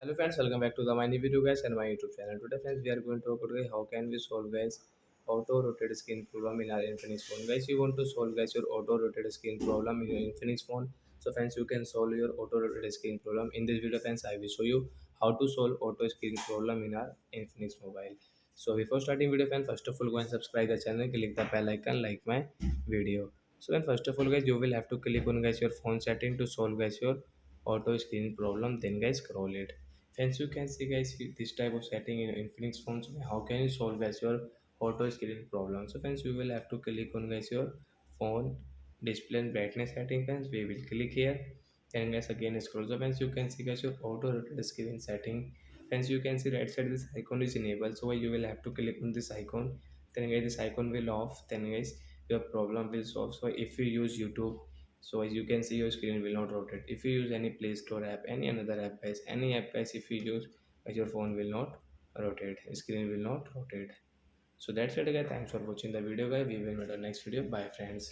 Hello friends, welcome back to the my new video guys and my YouTube channel. Today friends, we are going to talk about how can we solve guys auto rotate screen problem in our Infinix phone. Guys, you want to solve guys your auto rotate screen problem in your Infinix phone. So friends, you can solve your auto rotate screen problem. In this video friends, I will show you how to solve auto screen problem in our Infinix mobile. So before starting video friends, first of all go and subscribe the channel, click the bell icon, like my video. So then first of all guys, you will have to click on guys your phone setting to solve guys your auto screen problem. Then guys scroll it. Hence, you can see guys this type of setting in Infinix phones. How can you solve guys your auto screen problem? So friends, you will have to click on guys your phone display and brightness setting. Friends, we will click here. And guys again scroll. So friends, you can see guys your auto rotate screen setting. Friends, you can see right side this icon is enabled. So you will have to click on this icon. Then guys this icon will off. Then guys your problem will solve. So if you use YouTube, so as you can see your screen will not rotate. If you use any Play Store app, any another app guys, any app guys, if you use guys, your phone will not rotate, screen will not rotate. So that's it guys, thanks for watching the video guys, we will meet on next video, bye friends.